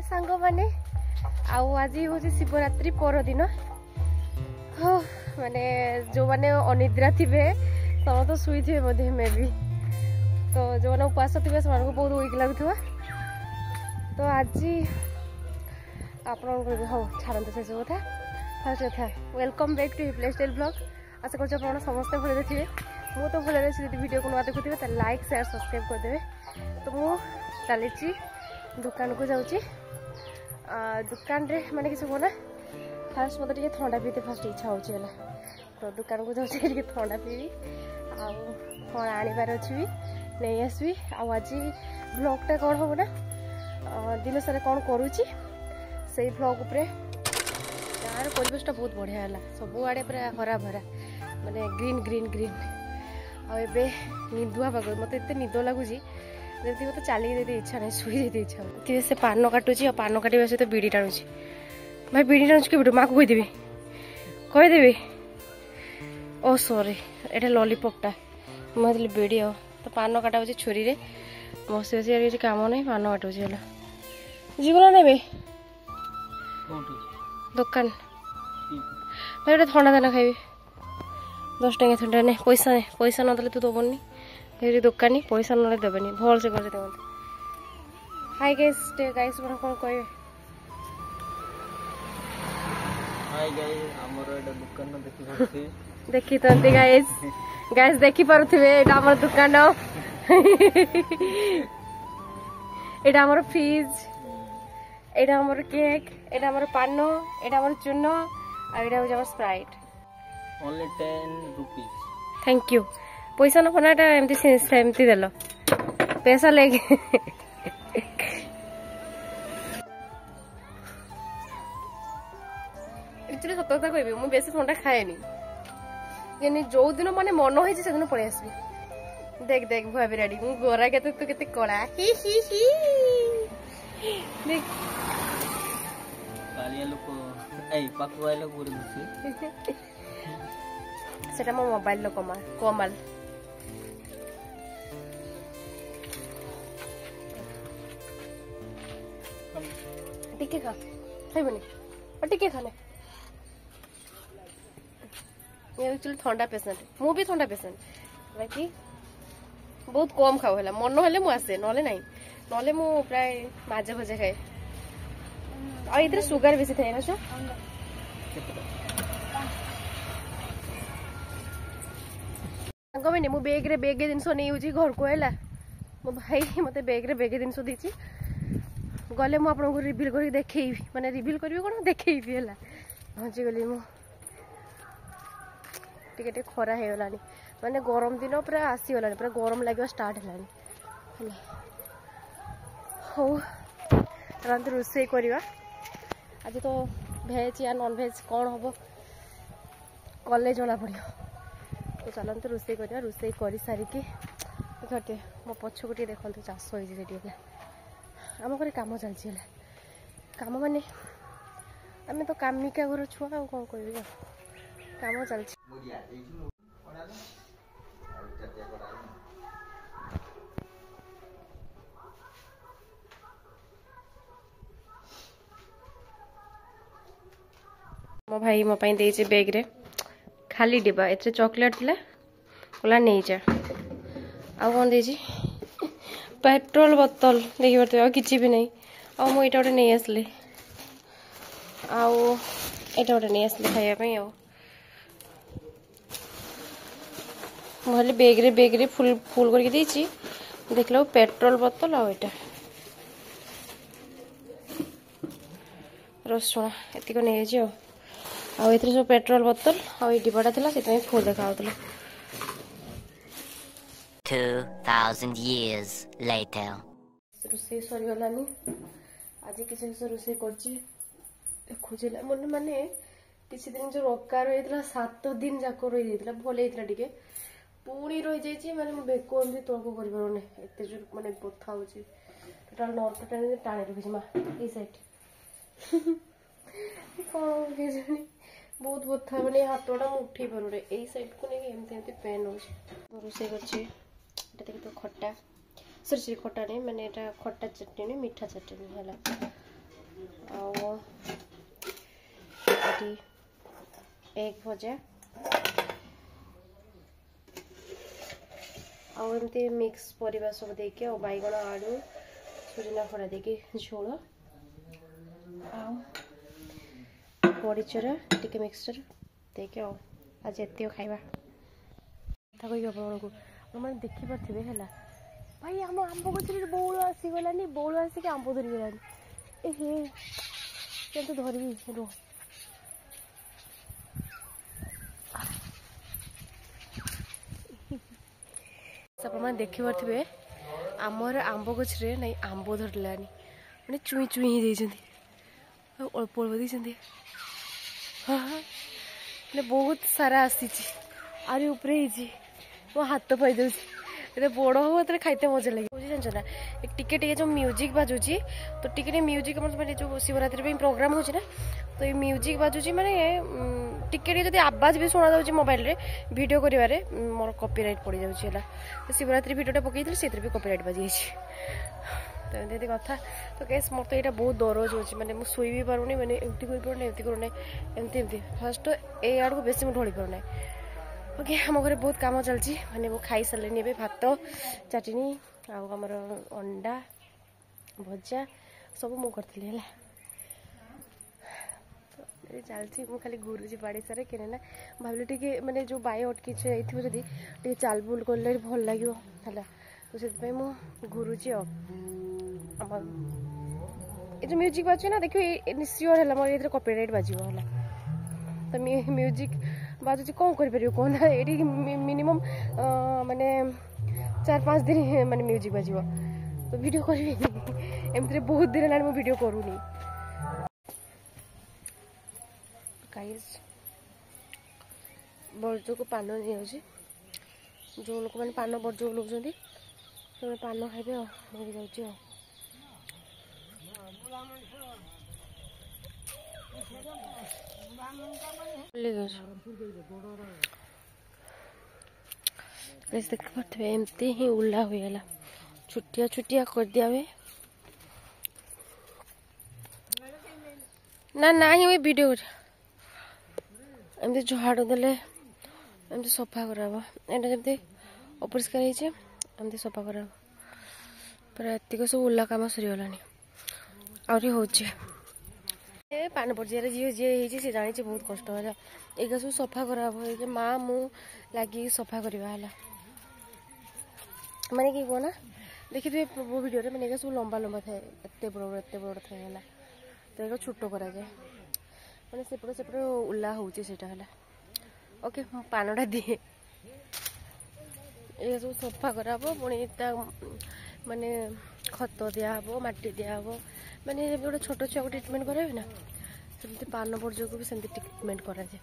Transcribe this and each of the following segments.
सांग माने आज हूँ शिवरात्रि पर दिन माने जो माने अनिद्रा थे समस्त तो शुई थे बोधे मे भी तो जो मैंने उपवास थे से बहुत वीक लगुवा तो आज आप हाँ छाड़ते से सब कथा फास्ट कथा welcome back to play style blog आशा कर समस्ते भले थे मुझे तो भले अच्छी वीडियो को नुआ देखुए तो लाइक शेयर सब्सक्राइब करदे तो मु चली दुकान को जाऊँगी दुकान रे माने किसी कहना फास्ट मत ठंडा पीते फास्ट इच्छा हो तो दुकान को जाऊँगी ठंडा पीबी आण आनबार अच्छी भी नहीं आसबि आज ब्लॉगटा कौन हम ना दिन सारा कौन करुच्ची से ब्लॉग उपरे गाँव परिवेशटा बहुत बढ़िया है सबुआड़े पूरा हरा भरा माने ग्रीन ग्रीन ग्रीन आबे निदुआ पाग मत एत निद लगुच जमी मत चलिक इच्छा नहीं शुई देते इच्छा हो से पान काटुची पान काटा सहित बीड़ी टाणुची भाई बीड़ी टाणुची के माँ को कहीदेवी ओ सॉरी एटा लॉलीपॉपटा मुझे बीड़ी आ तो पान काटा हो छुरी रे बसी बसी किसी काम नहीं पान काटुची है जीवन ने दुकान भाई गोटे थंडा दाना खाइबी 10 टंका थंडा नहीं पैसा नदेले तू दबनी ये दुकानी पैसा ना देवेनि भल से कर हाय गाइस मन कौन कहे हाय गाइस हमर एटा दुकान देखी गाइस देखी पारुथिबे एटा हमर दुकान एटा हमर फ्रिज एटा हमर केक एटा हमर पान एटा हमर चून आ एटा हमर Sprite only 10 rupees thank you पैसा न बनाटा एमती देल पैसा लेके एक्चुअली सत कथा कहबी मु बेसी ठंडा खाएनी यानी जो दिन माने मन होई से दिन पळे आसबी देख देख भुआ बिराडी मु गोरा केते तू केते कळा ही ही ही देख कालिया लोक ए पाकु आइलो पूरे दुसी सेटा मो मोबाइल लो कोमल टिके खा खाइबनी और टिके खाने ये एक्चुअली ठंडा पेशेंट मु भी ठंडा पेशेंट बाकी बहुत कम खाओ है मन हेले मु आसे नले नहीं नले मु प्राय माजे भजे खाए और इधर सुगर बेसी थाए ना सो मु बेग रे बेगे जिनस नहीं होची घर को है मो भाई मते बेग रे बेगे जिनस दीची गले मु आपन को रिवील करी देखैबी माने रिवील करबी कोन देखैबी हला पहुंची गली मु टिके खरा हे गलानी माने गरम दिन पूरा आसी गलानी पूरा गरम लागो स्टार्ट हलानी हला हो रात रोसे करबा आज तो भेज या नॉन भेज कौन हम कॉलेज जना पड़ो तो चलते रोसे करवा रोसे कर सारिकी देखते मो पछक देखो चाष होती आम घर कम चलती कम माने आम तो कामिका घर छुआ कौन कह कम चलती मो भाई मो पाई देचे बैग रे खाली डिब्बा एथे चॉकलेट थिला कोला नहीं जा आ कौन देची पेट्रोल बोतल देखि परते आ किछि भी नहीं आ मो एटा ओटे नहीं आसले आ एटा ओटे नहीं आसले खाया पई आ मोहले बैग रे फुल फुल करके देची देखलो पेट्रोल बोतल आ एटा रसुण एतिको नहीं जे आ एथरे सब पेट्रोल बोतल आ ए डिब्बाटा थिला सेतै फुल देखाउतला 2000 years later रोसे सरी गलानी आज किसी से रोसे करची खोजला मन माने किसी दिन जो रोकार होइतला 7 दिन जाको रहि देतला भले हेतला टिके पूरी रहि जाई छी माने बेको एमती तोको करि परने एते जो माने बथा होची टोटल नॉर्थ टाने टाणे रखि मा ई साइड कौन के जानी बहुत बथा माने हाथटा मु उठे परुरे एई साइड को नहीं एमती एमती पेन हो रोसे करची एटा देखो खट्टा सरी खट्टा नहीं माने एटा खट्टा चटनी मीठा चटनी हला एग भजा आमती मिक्स परिबा सब देके बैगण आलू सुजना फड़ा देके झोल बड़ीचरा टिके मिक्सचर देके आज एत खाइबा कही आपको देखिपे है भाई आम आंब गचर बौल आसीगलानी बौल आसिक आंब धरीगलानी ए केमती धरबी रो आप देखिपे आमर आंब गचरे नहीं आंब धरलानी मैंने चुई चुई ही देते अल्प अल्प देते हाँ बहुत सारा आसी आरी उपरे मो हाथ पाई ये बड़ हो खाते मजा लगे जान ना टिके टिके जो म्यूजिक बाजुची तो टिके म्यूजिक मैंने जो शिवरात्रि प्रोग्राम हो ना तो ये म्यूजिक बाजुची माने टिके जब आवाज भी शुणा जाऊँगी मोबाइल रे वीडियो करिवारे मोर कॉपीराइट पड़ जाऊँगा तो शिवरात्रि वीडियोटा पकई से भी कॉपीराइट बाजी तो एमती कथा तो कैस मोर तो यहाँ बहुत दरज हो मैंने मुझे शुई भी पारूनी मैंने एमती करूना एमती एमती फास्ट ए आड़ को बेस मुझे ढोली पारूना ओके आम घर बहुत कम चलती मैंने वो खाई सारे भात चटनी आमर अंडा भजा सब मु करी है चलती मुझे खाली घुरुची पाड़ी सारे कि ना भाविली टे मैंने जो बाई अटकी जदि चाल बुल कले भल लगे है तो से घुरुची जो म्यूजिक बाजे ना देखिए सियोर है मोर ये कॉपीराइट बाजिब है तो म्यूजिक बाजुची कौन कर कहना ये मिनिमम माने 4-5 दिन माने म्यूजिक बाजिब तो वीडियो करी एमती बहुत दिन है वीडियो करूनी गाइस बर्ज को पान नहीं जो लोक मैंने पान बर्ज को लौट से पान खाइबे जाऊँ देख पारे एमती ही उल्ला होगा छुटिया छुटिया कर दिया ना ना ही मैं वीडियो एमती झाड़ू देले एमती सफा करा जमी अपरिष्कार होमती सफा करा पूरा एतिक सब उल्ला कम सरीगला आहरी हो पान पर्यायर जी जी सी जानी बहुत कष्ट है ये सब सफा करा माँ मु लगे सफा करवा मैंने कि कहना देखिए वो वीडियो रे मैंने सब लंबा लंबा थाए एत बड़ थाए तो ये छोट करा जाए मैंने सेपटे सेपटे उल्ला होटा ओके पानटा दिए ये सब सफा करा पुणी माने खत दिहब मटी दिहब मैंने गोटे छोट छुआ को ट्रिटमेंट करावे ना सेमती पान पर्ज को भी सेमती ट्रिटमेंट करा जाए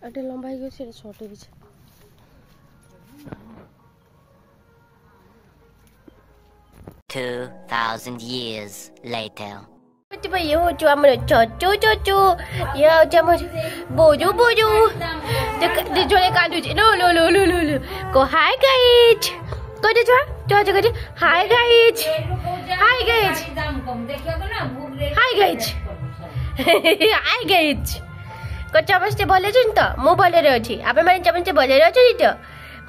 अटे लंबा हो गई छोटे भी 2,000 years later. ये हो चो चो ये बोजू बोजू जो कांदू नो लो लो लो लो लो को हाय गाइज को जो जो hi guys hi guys hi guys hi guys को चमचते भले छन तो मु भले रे अछि आपे माने चमचते भले रे अछि तो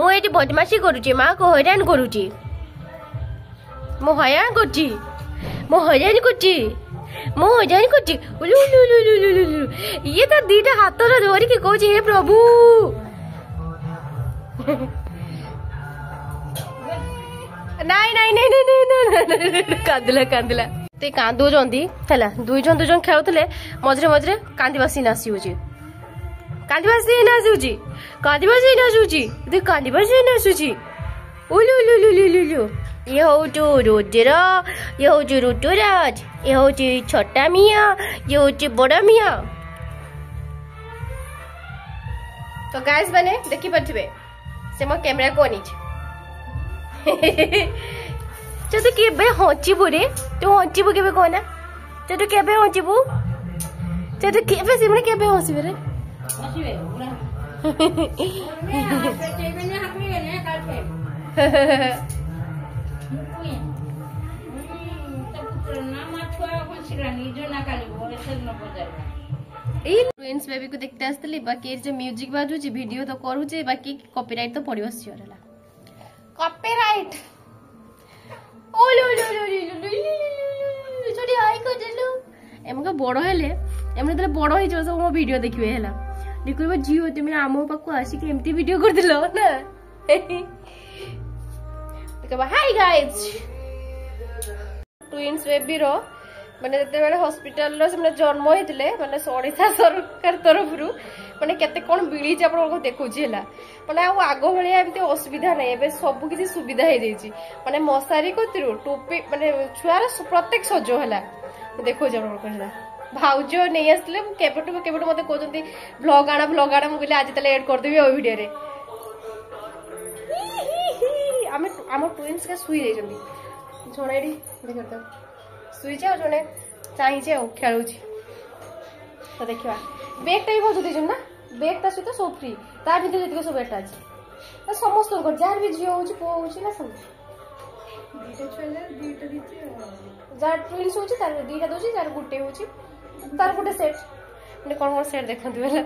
मु एटी बदमाशी करूची मां को हैरान करूची मु हैरान करची मु हैरान करची मो जान कुछ लु लु लु लु लु लु ये तो दीटा हाथ रे धरि के कहू हे प्रभु नहीं नहीं नहीं नहीं कांदला कांदला ते कांदो जंदी हला दुई जन खेउतले मझरे मझरे कांदिबा सीन आसीउची कांदिबा सीन आसीउची कांदिबा सीन आसीउची दे कांदिबा सीन आसीउची उलु लु लु लु लु लु ये हो जो रुद्र ये हो जो ऋतुराज ये हो छोटा मिया ये हो बड़ा मिया तो गाइस बने देखी पारे से मो कैमरा को नहीं ତୁ କେବେ ହଞ୍ଚିବୁ ରେ ତୁ ହଞ୍ଚିବୁ କେବେ କହନା ତୁ କେବେ ହଞ୍ଚିବୁ ତୁ କେବେ ସେମାନେ କେବେ ହସିବେ ରେ ट्विंस बेबी को देखते आसली बाकी जो म्यूजिक बाजुची वीडियो तो करूचे बाकी कॉपीराइट तो पड़िबो सियोर हला कॉपीराइट ओलो लो लो लो छोड़ी आई को देलु एमका बड़ो हेले एमने तले बड़ो हे जो सब मो वीडियो देखिबे हला देखिबो जियो तुमे आमो पाको आसी के एमती वीडियो कर दिलो ना देखबा हाय गाइस ट्विंस बेबी रो माने जते बेले हॉस्पिटल रो से जन्म होइतिले माने ओडिशा सरकार तरफ रु माने केते कोन बिली जे आपण को देखुची हला माने आ आगो भलिया एमती असुविधा नै एबे सब किसी सुविधा हे देछि माने मसारी कोतिरु टोपी माने छुआर प्रत्येक सजो हला देखो जे आपण को हला भाउजो नै आसले केबेटु मते कोजंती ब्लॉग आना मु कहले आज तले ऐड कर देबी ओ वीडियो रे आम ट्विंस के सुई देछंती छोड़ेडी देखत सुई जाओ जने चाहि जे खेलु छी तो देखिबा बैग टाइप हो जदी ना बैग ता सहित सब फ्री ता भीतर जति सब बेटा अछि तो समस्त को जार भी जियो होची पो होची ना सब दीटा छले दीटा दिछि जार ट्विंस होची तार दीटा दोची जार गुटे होची तार गुटे सेट ने कोन सेट देखंतु बेला